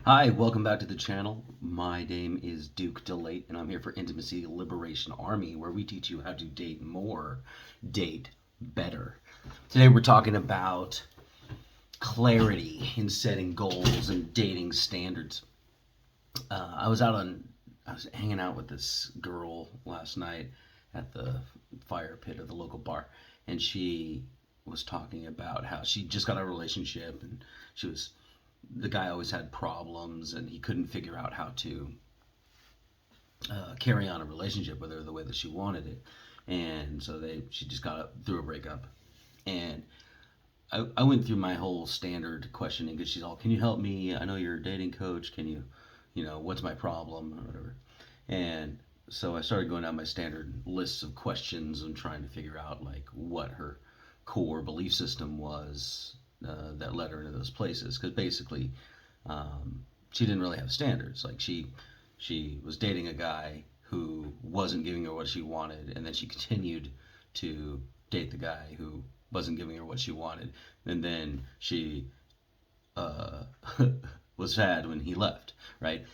Hi, welcome back to the channel. My name is Duke Delaet, and I'm here for Intimacy Liberation Army, where we teach you how to date more, date better. Today we're talking about clarity in setting goals and dating standards. I was hanging out with this girl last night at the fire pit of the local bar, and she was talking about how she just got a relationship, and the guy always had problems, and he couldn't figure out how to carry on a relationship with her the way that she wanted it, and so she just got up through a breakup, and I went through my whole standard questioning because she's all, "Can you help me? I know you're a dating coach. Can you, what's my problem or whatever?" And so I started going down my standard lists of questions and trying to figure out like what her core belief system was that led her into those places. Because basically, she didn't really have standards. Like she was dating a guy who wasn't giving her what she wanted, and then she continued to date the guy who wasn't giving her what she wanted, and then she uh, was sad when he left. Right?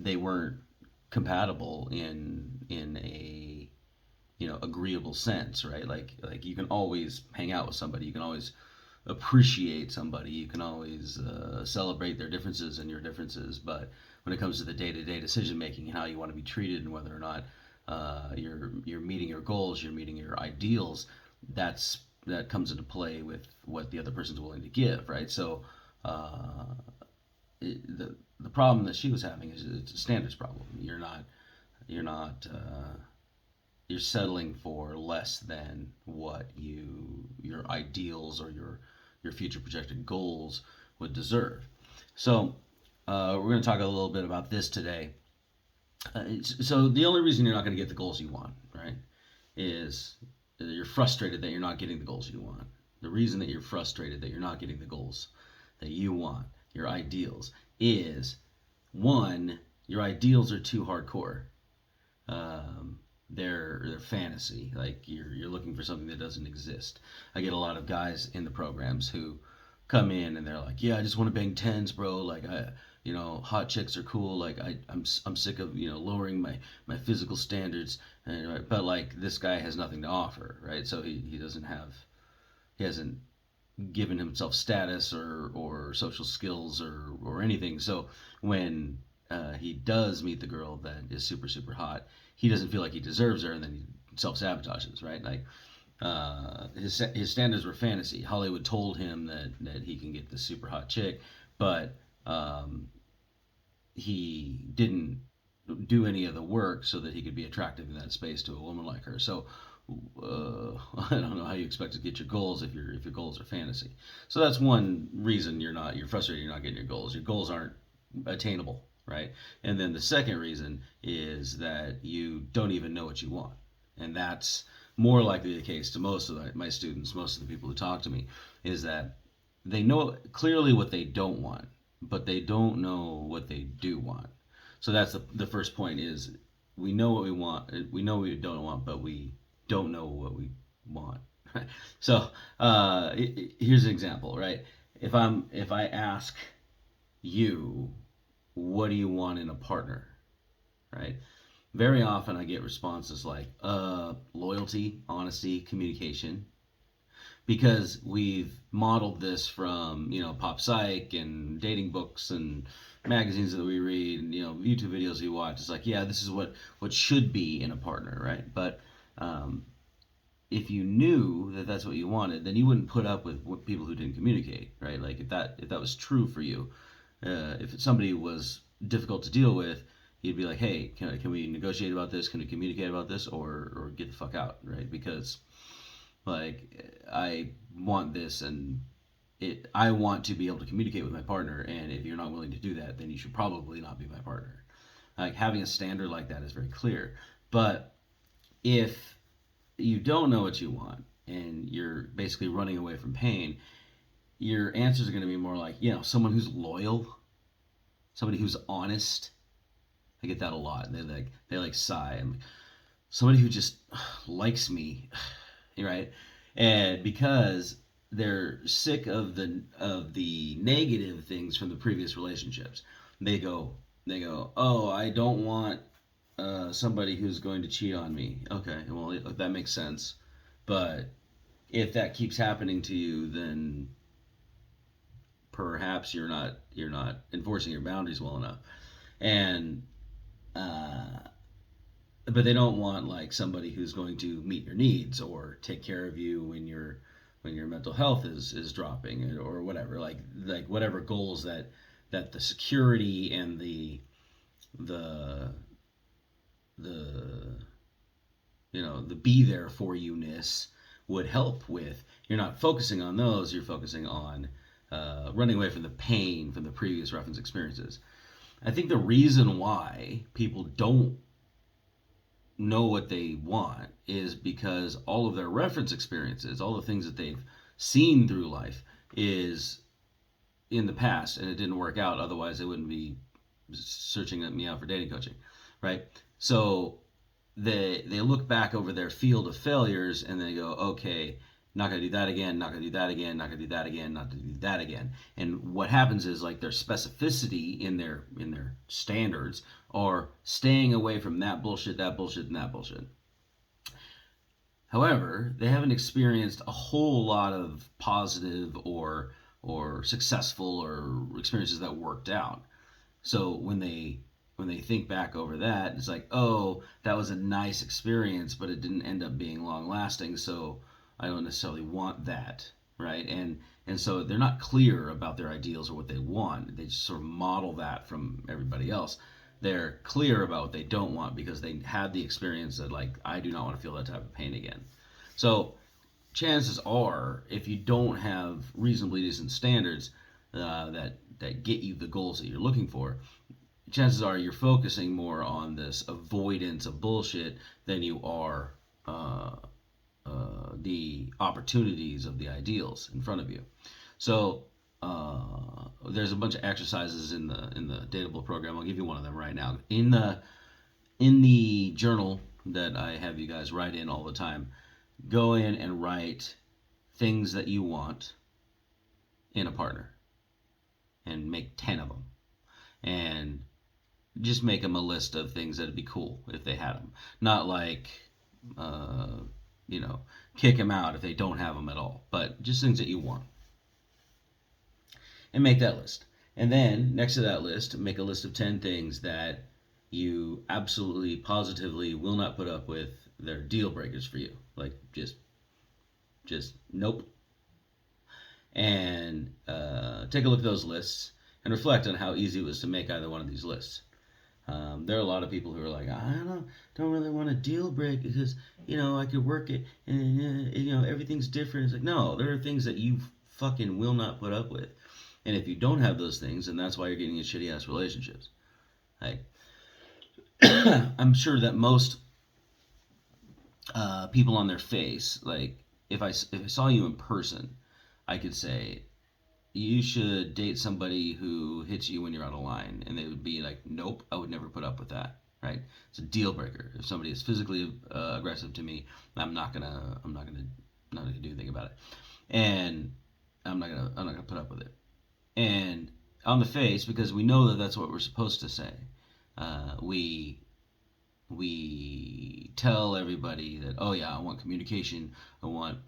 They weren't compatible in a agreeable sense, right? Like you can always hang out with somebody, you can always appreciate somebody, you can always celebrate their differences and your differences, but when it comes to the day-to-day decision making and how you want to be treated and whether or not you're meeting your goals, you're meeting your ideals, that comes into play with what the other person's willing to give, right? So uh, the problem that she was having is it's a standards problem. You're not you're settling for less than what your ideals or your future projected goals would deserve. So we're going to talk a little bit about this today. So the only reason you're not going to get the goals you want, right, is you're frustrated that you're not getting the goals you want. The reason that you're frustrated that you're not getting the goals that you want, your ideals, is one, your ideals are too hardcore. Um, they're fantasy. Like you're looking for something that doesn't exist. I get a lot of guys in the programs who come in and they're like, "Yeah, I just want to bang tens, bro. Like hot chicks are cool. Like I'm sick of lowering my physical standards." And, but like this guy has nothing to offer, right? So he hasn't given himself status or social skills or anything. So when he does meet the girl that is super super hot, he doesn't feel like he deserves her, and then he self sabotages, right? Like his standards were fantasy. Hollywood told him that he can get this super hot chick, but he didn't do any of the work so that he could be attractive in that space to a woman like her. So I don't know how you expect to get your goals if your goals are fantasy. So that's one reason you're frustrated you're not getting your goals. Your goals aren't attainable, right? And then the second reason is that you don't even know what you want, and that's more likely the case to most of my students, most of the people who talk to me, is that they know clearly what they don't want, but they don't know what they do want. So that's the first point is we know what we want, we know what we don't want, but we don't know what we want. So here's an example, right? If I ask you, what do you want in a partner, right? Very often I get responses like loyalty, honesty, communication, because we've modeled this from pop psych and dating books and magazines that we read and YouTube videos we watch. It's like, yeah, this is what should be in a partner, right? But um, if you knew that that's what you wanted, then you wouldn't put up with people who didn't communicate, right? Like if that was true for you, if somebody was difficult to deal with, you'd be like, hey, can we negotiate about this? Can we communicate about this, or get the fuck out, right? Because like I want this, and I want to be able to communicate with my partner, and if you're not willing to do that, then you should probably not be my partner. Like having a standard like that is very clear. But if you don't know what you want and you're basically running away from pain, your answers are going to be more like, someone who's loyal, somebody who's honest. I get that a lot. They sigh. I'm like, somebody who just likes me, right? And because they're sick of the negative things from the previous relationships. They go, oh, I don't want somebody who's going to cheat on me. Okay, well, that makes sense. But if that keeps happening to you, then perhaps you're not enforcing your boundaries well enough. And uh, but they don't want like somebody who's going to meet your needs or take care of you when your mental health is dropping or whatever. Like whatever goals that the security and the the the be there for you ness would help with. You're not focusing on those. You're focusing on running away from the pain from the previous reference experiences. I think the reason why people don't know what they want is because all of their reference experiences, all the things that they've seen through life, is in the past, and it didn't work out. Otherwise, they wouldn't be searching me out for dating coaching, right? So they look back over their field of failures and they go, okay, not gonna do that again, not gonna do that again, not gonna do that again, not gonna do that again. And what happens is like their specificity in their standards are staying away from that bullshit, and that bullshit. However, they haven't experienced a whole lot of positive or successful or experiences that worked out. So when they think back over that, it's like, oh, that was a nice experience, but it didn't end up being long lasting, so I don't necessarily want that, right? And so they're not clear about their ideals or what they want. They just sort of model that from everybody else. They're clear about what they don't want because they had the experience that, like, I do not want to feel that type of pain again. So chances are, if you don't have reasonably decent standards that get you the goals that you're looking for, chances are you're focusing more on this avoidance of bullshit than you are the opportunities of the ideals in front of you. So there's a bunch of exercises in the Dateable program. I'll give you one of them right now. In the journal that I have you guys write in all the time, go in and write things that you want in a partner, and make 10 of them, and just make them a list of things that'd be cool if they had them. Not like, uh, kick them out if they don't have them at all, but just things that you want. And make that list. And then next to that list, make a list of 10 things that you absolutely, positively will not put up with. They're deal breakers for you. Like, just nope. And take a look at those lists and reflect on how easy it was to make either one of these lists. There are a lot of people who are like, I don't really want a deal break because, I could work it and, everything's different. It's like, no, there are things that you fucking will not put up with. And if you don't have those things, then that's why you're getting in shitty ass relationships. Like, I'm sure that most people on their face, like, if I saw you in person, I could say, you should date somebody who hits you when you're out of line, and they would be like, nope, I would never put up with that, right? It's a deal breaker. If somebody is physically aggressive to me, I'm not gonna do anything about it, and I'm not gonna put up with it. And on the face, because we know that that's what we're supposed to say, we tell everybody that, oh yeah, I want communication, I want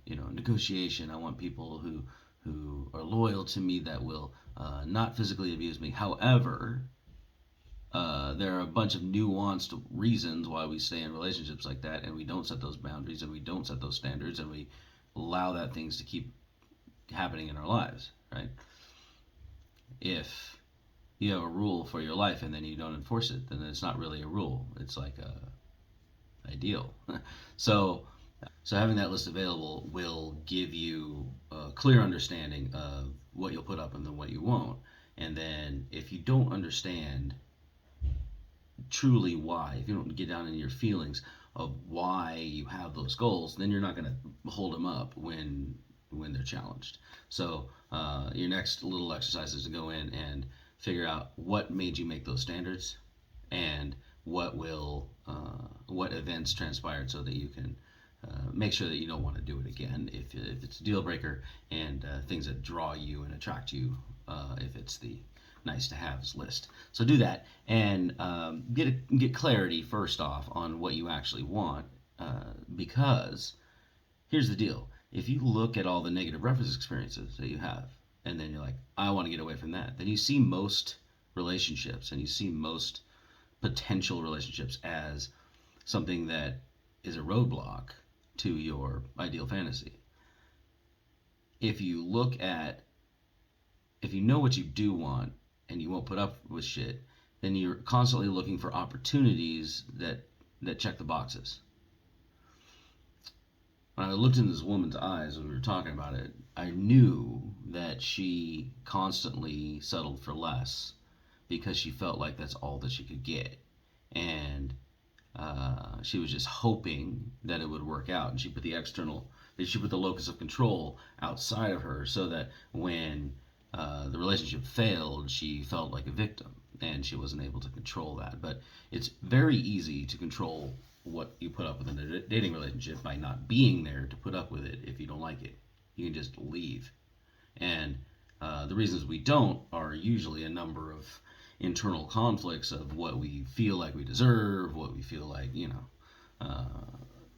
negotiation, I want people who are loyal to me, that will not physically abuse me. However, there are a bunch of nuanced reasons why we stay in relationships like that, and we don't set those boundaries, and we don't set those standards, and we allow that things to keep happening in our lives, right? If you have a rule for your life and then you don't enforce it, then it's not really a rule. It's like a ideal. So having that list available will give you a clear understanding of what you'll put up and then what you won't. And then if you don't understand truly why, if you don't get down in your feelings of why you have those goals, then you're not going to hold them up when they're challenged. So your next little exercise is to go in and figure out what made you make those standards, and what events transpired so that you can make sure that you don't want to do it again if it's a deal breaker, and things that draw you and attract you if it's the nice to haves list. So do that, and get clarity first off on what you actually want, because here's the deal: if you look at all the negative reference experiences that you have, and then you're like, I want to get away from that, then you see most relationships and you see most potential relationships as something that is a roadblock to your ideal fantasy. If you look at, if you know what you do want and you won't put up with shit, then you're constantly looking for opportunities that check the boxes. When I looked in this woman's eyes when we were talking about it, I knew that she constantly settled for less because she felt like that's all that she could get. And she was just hoping that it would work out. And she put the locus of control outside of her so that when the relationship failed, she felt like a victim and she wasn't able to control that. But it's very easy to control what you put up with in a dating relationship by not being there to put up with it if you don't like it. You can just leave. And the reasons we don't are usually a number of internal conflicts of what we feel like we deserve, what we feel like,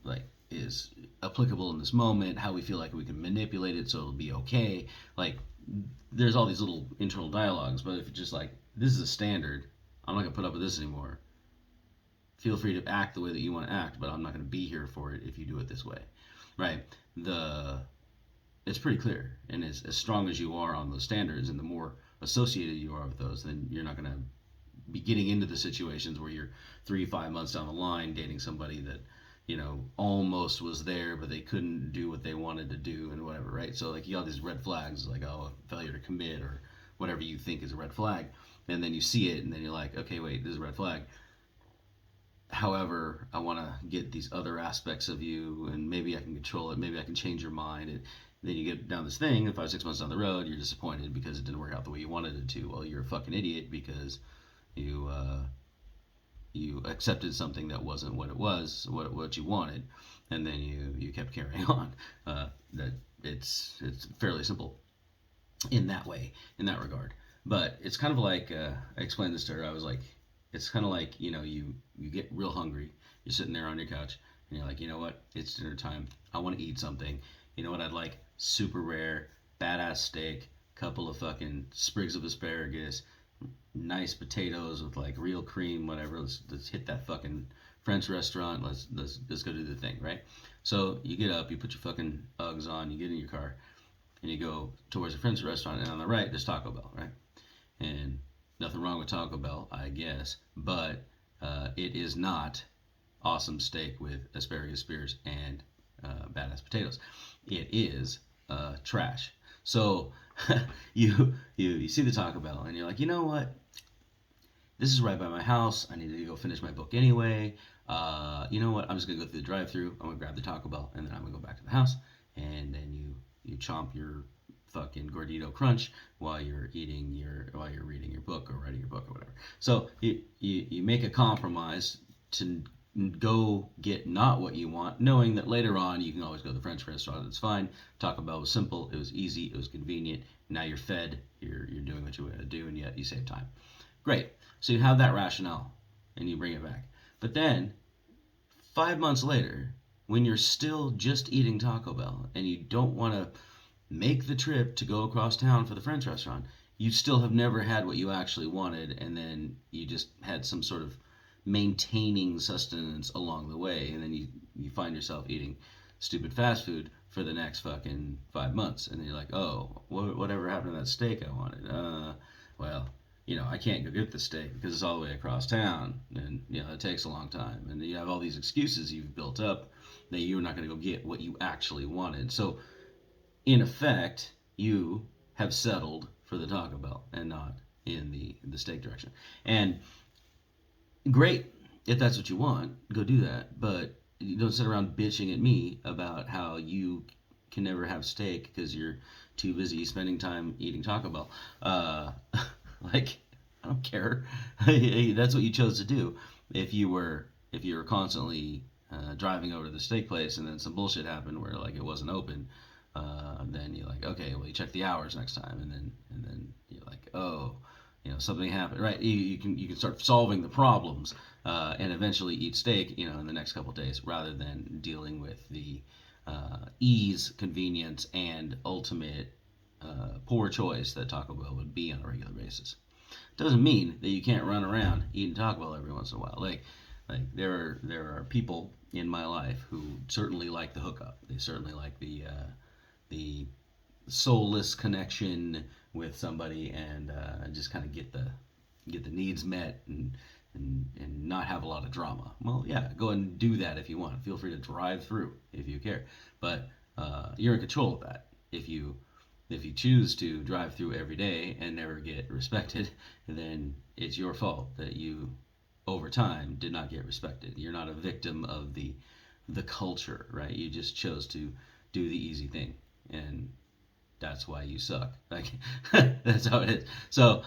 like is applicable in this moment, how we feel like we can manipulate it so it'll be okay. Like, there's all these little internal dialogues, but if it's just like, this is a standard, I'm not going to put up with this anymore. Feel free to act the way that you want to act, but I'm not going to be here for it if you do it this way, right? It's pretty clear, and as strong as you are on those standards, and the more associated you are with those, then you're not going to be getting into the situations where you're 3-5 months down the line dating somebody that almost was there, but they couldn't do what they wanted to do and whatever, right? So like you got these red flags, like failure to commit or whatever you think is a red flag, and then you see it, and then you're like, okay, wait, this is a red flag. However, I want to get these other aspects of you, and maybe I can control it. Maybe I can change your mind. And then you get down this thing, and 5-6 months down the road, you're disappointed because it didn't work out the way you wanted it to. Well, you're a fucking idiot because you accepted something that wasn't what it was, what you wanted, and then you kept carrying on. That it's fairly simple in that way, in that regard. But it's kind of like I explained this to her. I was like, it's kind of like, you get real hungry. You're sitting there on your couch, and you're like, you know what? It's dinner time. I want to eat something. You know what I'd like? Super rare, badass steak, couple of fucking sprigs of asparagus, nice potatoes with like real cream, whatever. Let's hit that fucking French restaurant. Let's go do the thing, right? So you get up, you put your fucking Uggs on, you get in your car, and you go towards the French restaurant, and on the right there's Taco Bell, right? And nothing wrong with Taco Bell, I guess, but it is not awesome steak with asparagus spears and badass potatoes. It is trash. So you see the Taco Bell, and you're like, you know what? This is right by my house. I need to go finish my book anyway. You know what? I'm just gonna go through the drive-thru. I'm gonna grab the Taco Bell, and then I'm gonna go back to the house, and then you chomp your fucking gordito crunch while you're reading your book or writing your book or whatever. So you make a compromise to go get not what you want, knowing that later on you can always go to the French restaurant. It's fine. Taco Bell was simple, it was easy, it was convenient. Now you're fed, you're doing what you want to do, and yet you save time. Great. So you have that rationale and you bring it back. But then 5 months later, when you're still just eating Taco Bell and you don't want to make the trip to go across town for the French restaurant, you still have never had what you actually wanted, and then you just had some sort of maintaining sustenance along the way, and then you find yourself eating stupid fast food for the next fucking 5 months, and then you're like, oh, whatever happened to that steak I wanted? Well, I can't go get the steak because it's all the way across town, and it takes a long time, and you have all these excuses you've built up that you're not going to go get what you actually wanted. So in effect, you have settled for the Taco Bell and not in the steak direction. And great, if that's what you want, go do that. But you don't sit around bitching at me about how you can never have steak because you're too busy spending time eating Taco Bell. Like, I don't care. That's what you chose to do. If you were constantly driving over to the steak place, and then some bullshit happened where like it wasn't open, then you're like, okay, well you check the hours next time, and then you're like, oh, something happened, right? You can start solving the problems, and eventually eat steak, in the next couple of days, rather than dealing with the ease, convenience, and ultimate poor choice that Taco Bell would be on a regular basis. Doesn't mean that you can't run around eating Taco Bell every once in a while. Like there are people in my life who certainly like the hookup. They certainly like the soulless connection with somebody, and just kind of get the needs met, and not have a lot of drama. Well, yeah, go ahead and do that if you want. Feel free to drive through if you care, but you're in control of that. If you choose to drive through every day and never get respected, then it's your fault that you, over time, did not get respected. You're not a victim of the culture, right? You just chose to do the easy thing, and that's why you suck. Like that's how it is. So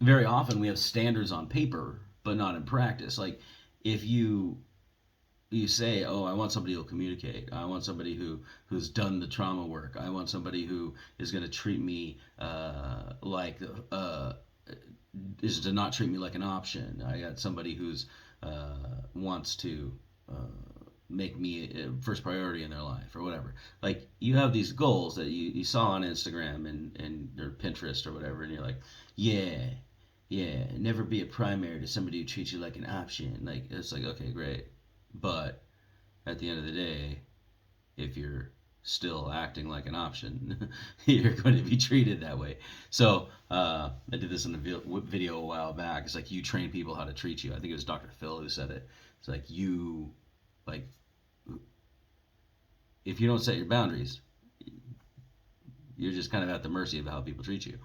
very often we have standards on paper, but not in practice. Like if you say, oh, I want somebody who'll communicate. I want somebody who's done the trauma work. I want somebody who is going to treat me like is to not treat me like an option. I got somebody who's wants to make me a first priority in their life or whatever. Like you have these goals that you saw on Instagram and or Pinterest or whatever, and you're like, yeah, never be a primary to somebody who treats you like an option. Like it's like, okay, great. But at the end of the day, if you're still acting like an option, you're going to be treated that way. So I did this in a video a while back. It's like you train people how to treat you. I think it was Dr. Phil who said it. It's like if you don't set your boundaries, you're just kind of at the mercy of how people treat you.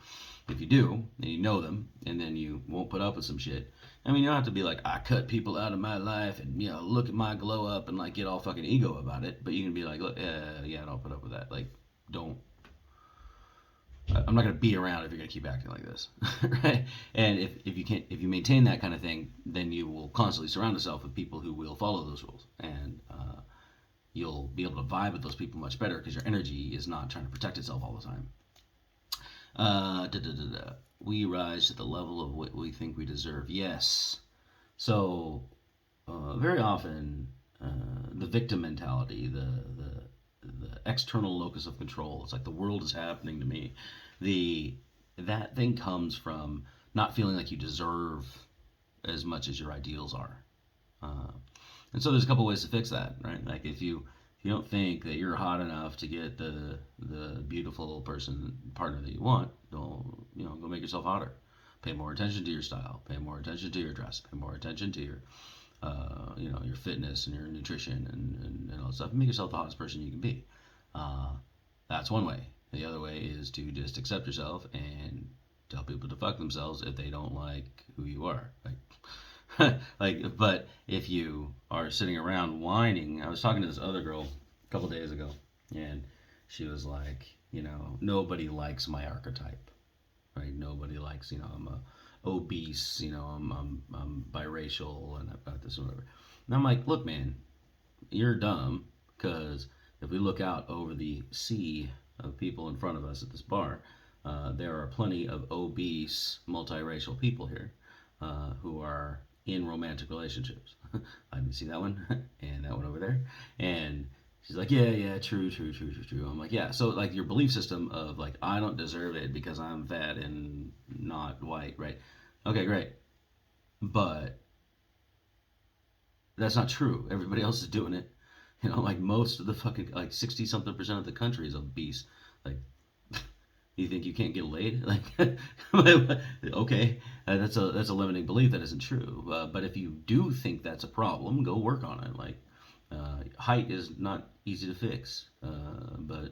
If you do, and you know them, and then you won't put up with some shit. I mean, you don't have to be like, I cut people out of my life, and look at my glow up, and like get all fucking ego about it. But you can be like, look, yeah, don't put up with that. Like, don't. I'm not gonna be around if you're gonna keep acting like this, right? And if you maintain that kind of thing, then you will constantly surround yourself with people who will follow those rules, and you'll be able to vibe with those people much better because your energy is not trying to protect itself all the time. We rise to the level of what we think we deserve. Yes. So, very often, the victim mentality, the external locus of control, it's like the world is happening to me. That thing comes from not feeling like you deserve as much as your ideals are. And so there's a couple ways to fix that, right? Like if you don't think that you're hot enough to get the beautiful partner that you want, go make yourself hotter. Pay more attention to your style. Pay more attention to your dress. Pay more attention to your your fitness and your nutrition and all that stuff. Make yourself the hottest person you can be. That's one way. The other way is to just accept yourself and tell people to fuck themselves if they don't like who you are. But if you are sitting around whining, I was talking to this other girl a couple days ago, and she was like, nobody likes my archetype, right? Nobody likes, I'm obese, I'm biracial, and I've got this and whatever. And I'm like, look, man, you're dumb, because if we look out over the sea of people in front of us at this bar, there are plenty of obese, multiracial people here who are in romantic relationships. I didn't see that one, and that one over there. And she's like, yeah, true. I'm like, yeah. So like your belief system of like, I don't deserve it because I'm fat and not white, right? Okay, great. But that's not true. Everybody else is doing it. Like most of the fucking, like 60 something % of the country is obese. Like, you think you can't get laid? Like, okay, that's a limiting belief that isn't true. But if you do think that's a problem, go work on it. Like, height is not easy to fix, but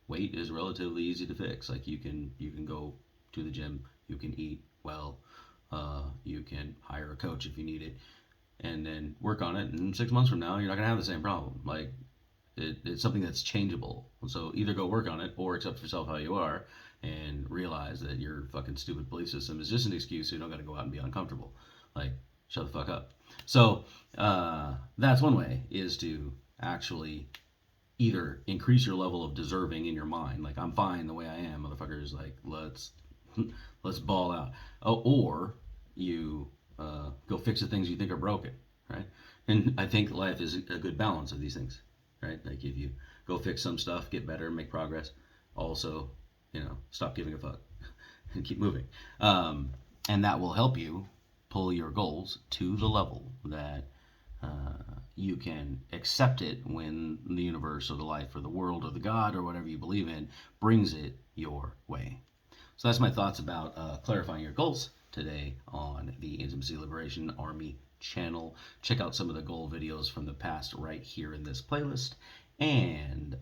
weight is relatively easy to fix. Like, you can go to the gym, you can eat well, you can hire a coach if you need it, and then work on it. And 6 months from now, you're not gonna have the same problem. Like, it's something that's changeable. So either go work on it or accept yourself how you are and realize that your fucking stupid belief system is just an excuse so you don't got to go out and be uncomfortable. Like, shut the fuck up. So that's one way, is to actually either increase your level of deserving in your mind, like I'm fine the way I am, motherfuckers, like let's ball out, or you go fix the things you think are broken, right? And I think life is a good balance of these things, right? Like if you go fix some stuff, get better, make progress, also, stop giving a fuck and keep moving, and that will help you pull your goals to the level that you can accept it when the universe or the life or the world or the God or whatever you believe in brings it your way. So that's my thoughts about clarifying your goals today on the Intimacy Liberation Army channel. Check out some of the goal videos from the past right here in this playlist. And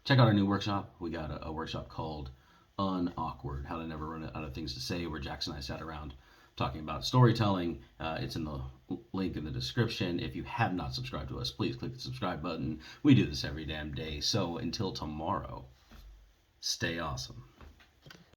check out our new workshop. We got a workshop called UNAWKWARD, How to Never Run Out of Things to Say, where Jackson and I sat around talking about storytelling. It's in the link in the description. If you have not subscribed to us, please click the subscribe button. We do this every damn day. So until tomorrow, stay awesome.